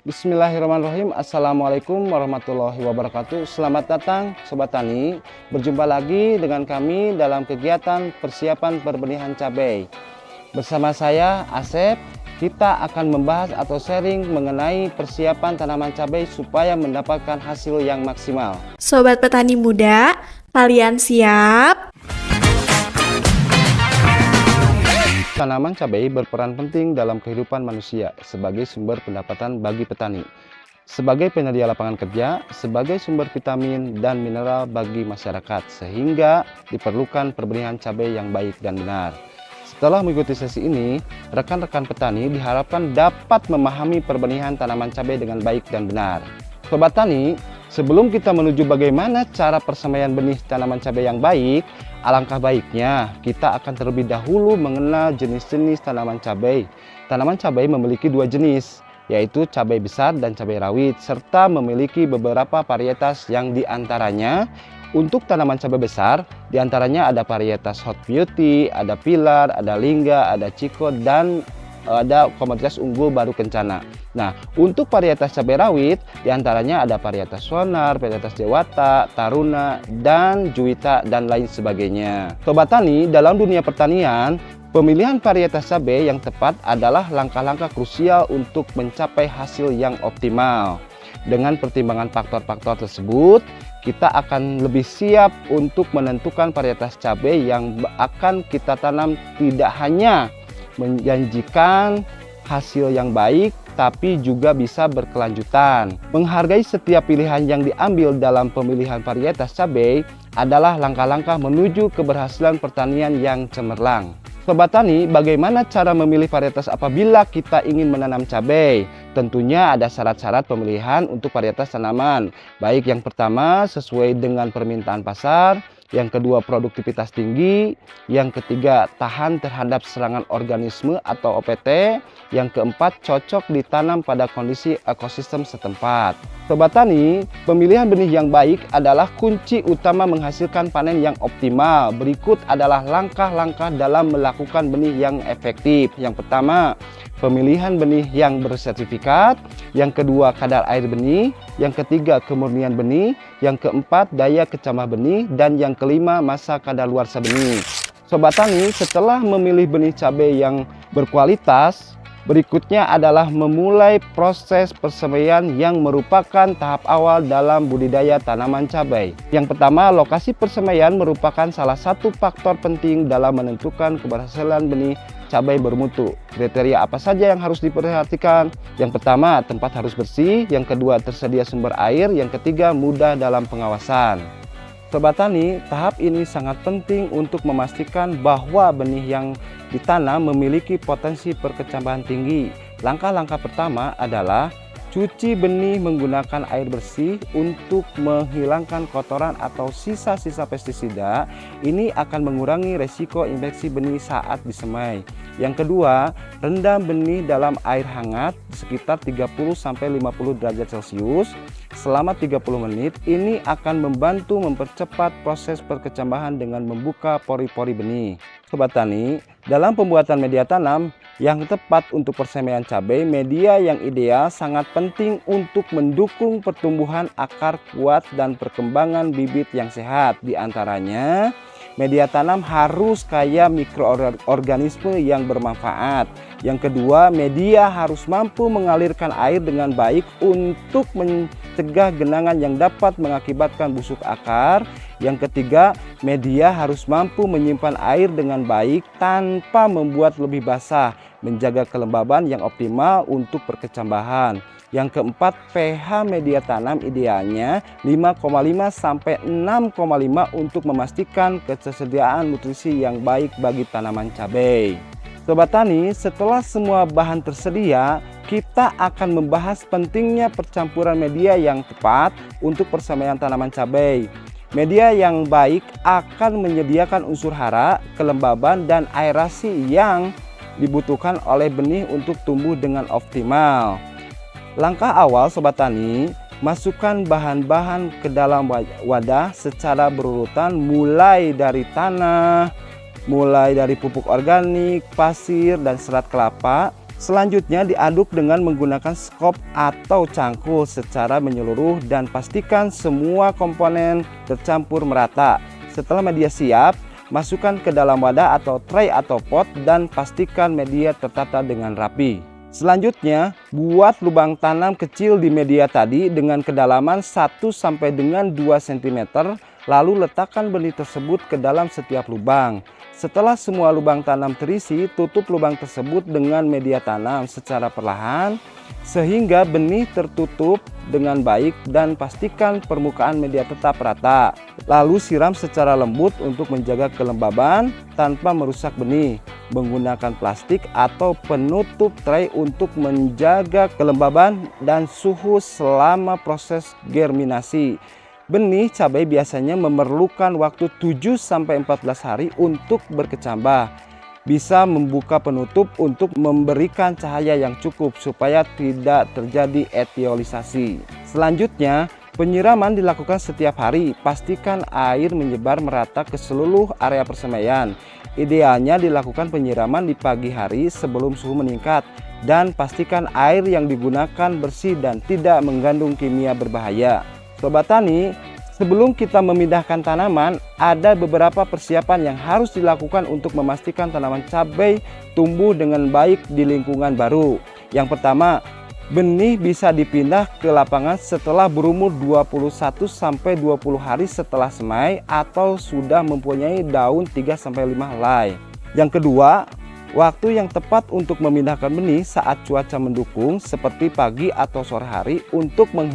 Bismillahirrahmanirrahim. Assalamualaikum warahmatullahi wabarakatuh. Selamat datang Sobat Tani. Berjumpa lagi dengan kami dalam kegiatan persiapan perbenihan cabai. Bersama saya Asep, kita akan membahas atau sharing mengenai persiapan tanaman cabai supaya mendapatkan hasil yang maksimal. Sobat petani muda, kalian siap? Tanaman cabai berperan penting dalam kehidupan manusia sebagai sumber pendapatan bagi petani, sebagai penyedia lapangan kerja, sebagai sumber vitamin dan mineral bagi masyarakat, sehingga diperlukan perbenihan cabai yang baik dan benar. Setelah mengikuti sesi ini, rekan-rekan petani diharapkan dapat memahami perbenihan tanaman cabai dengan baik dan benar. Sobat Tani, sebelum kita menuju bagaimana cara persemaian benih tanaman cabai yang baik, alangkah baiknya kita akan terlebih dahulu mengenal jenis-jenis tanaman cabai. Tanaman cabai memiliki dua jenis, yaitu cabai besar dan cabai rawit, serta memiliki beberapa varietas yang diantaranya untuk tanaman cabai besar, diantaranya ada varietas Hot Beauty, ada Pilar, ada Lingga, ada Chico, dan ada komoditas unggul baru kencana. Nah, untuk varietas cabai rawit diantaranya ada varietas Sonar, varietas Dewata, Taruna, dan Juwita, dan lain sebagainya. Sobat Tani, dalam dunia pertanian, pemilihan varietas cabai yang tepat adalah langkah-langkah krusial untuk mencapai hasil yang optimal. Dengan pertimbangan faktor-faktor tersebut, kita akan lebih siap untuk menentukan varietas cabai yang akan kita tanam tidak hanya menjanjikan hasil yang baik, tapi juga bisa berkelanjutan. Menghargai setiap pilihan yang diambil dalam pemilihan varietas cabai adalah langkah-langkah menuju keberhasilan pertanian yang cemerlang. Sobat Tani, bagaimana cara memilih varietas apabila kita ingin menanam cabai? Tentunya ada syarat-syarat pemilihan untuk varietas tanaman. Baik yang pertama sesuai dengan permintaan pasar, yang kedua produktivitas tinggi, yang ketiga tahan terhadap serangan organisme atau OPT, yang keempat cocok ditanam pada kondisi ekosistem setempat. Sobat Tani, pemilihan benih yang baik adalah kunci utama menghasilkan panen yang optimal. Berikut adalah langkah-langkah dalam melakukan benih yang efektif. Yang pertama, pemilihan benih yang bersertifikat, yang kedua kadar air benih, yang ketiga kemurnian benih, yang keempat daya kecamah benih, dan yang kelima masa kadaluarsa benih. Sobat Tani, setelah memilih benih cabai yang berkualitas, berikutnya adalah memulai proses persemaian yang merupakan tahap awal dalam budidaya tanaman cabai. Yang pertama, lokasi persemaian merupakan salah satu faktor penting dalam menentukan keberhasilan benih cabai bermutu. Kriteria apa saja yang harus diperhatikan? Yang pertama, tempat harus bersih. Yang kedua, tersedia sumber air. Yang ketiga, mudah dalam pengawasan. Sobat Tani, tahap ini sangat penting untuk memastikan bahwa benih yang ditanam memiliki potensi perkecambahan tinggi. Langkah-langkah pertama adalah cuci benih menggunakan air bersih untuk menghilangkan kotoran atau sisa-sisa pestisida. Ini akan mengurangi resiko infeksi benih saat disemai. Yang kedua, rendam benih dalam air hangat sekitar 30-50 derajat Celcius selama 30 menit. Ini akan membantu mempercepat proses perkecambahan dengan membuka pori-pori benih. Sobat Tani, dalam pembuatan media tanam yang tepat untuk persemaian cabai, media yang ideal sangat penting untuk mendukung pertumbuhan akar kuat dan perkembangan bibit yang sehat. Di antaranya, media tanam harus kaya mikroorganisme yang bermanfaat. Yang kedua, media harus mampu mengalirkan air dengan baik untuk mencegah genangan yang dapat mengakibatkan busuk akar. Yang ketiga, media harus mampu menyimpan air dengan baik tanpa membuat lebih basah, menjaga kelembaban yang optimal untuk perkecambahan. Yang keempat, pH media tanam idealnya 5,5 sampai 6,5 untuk memastikan ketersediaan nutrisi yang baik bagi tanaman cabai. Sobat Tani, setelah semua bahan tersedia, kita akan membahas pentingnya percampuran media yang tepat untuk persemaian tanaman cabai. Media yang baik akan menyediakan unsur hara, kelembaban, dan aerasi yang dibutuhkan oleh benih untuk tumbuh dengan optimal. Langkah awal Sobat Tani, masukkan bahan-bahan ke dalam wadah secara berurutan mulai dari tanah, mulai dari pupuk organik, pasir, dan serat kelapa. Selanjutnya diaduk dengan menggunakan skop atau cangkul secara menyeluruh dan pastikan semua komponen tercampur merata. Setelah media siap, masukkan ke dalam wadah atau tray atau pot dan pastikan media tertata dengan rapi. Selanjutnya, buat lubang tanam kecil di media tadi dengan kedalaman 1 sampai dengan 2 cm, lalu letakkan benih tersebut ke dalam setiap lubang. Setelah semua lubang tanam terisi, tutup lubang tersebut dengan media tanam secara perlahan sehingga benih tertutup dengan baik dan pastikan permukaan media tetap rata. Lalu siram secara lembut untuk menjaga kelembaban tanpa merusak benih. Menggunakan plastik atau penutup tray untuk menjaga kelembaban dan suhu selama proses germinasi. Benih cabai biasanya memerlukan waktu 7-14 hari untuk berkecambah. Bisa membuka penutup untuk memberikan cahaya yang cukup supaya tidak terjadi etiolisasi. Selanjutnya, penyiraman dilakukan setiap hari. Pastikan air menyebar merata ke seluruh area persemaian. Idealnya dilakukan penyiraman di pagi hari sebelum suhu meningkat. Dan pastikan air yang digunakan bersih dan tidak mengandung kimia berbahaya. Sobat Tani, sebelum kita memindahkan tanaman, ada beberapa persiapan yang harus dilakukan untuk memastikan tanaman cabai tumbuh dengan baik di lingkungan baru. Yang pertama, benih bisa dipindah ke lapangan setelah berumur 21-20 hari setelah semai atau sudah mempunyai daun 3-5 helai. Yang kedua, waktu yang tepat untuk memindahkan benih saat cuaca mendukung seperti pagi atau sore hari untuk menghindari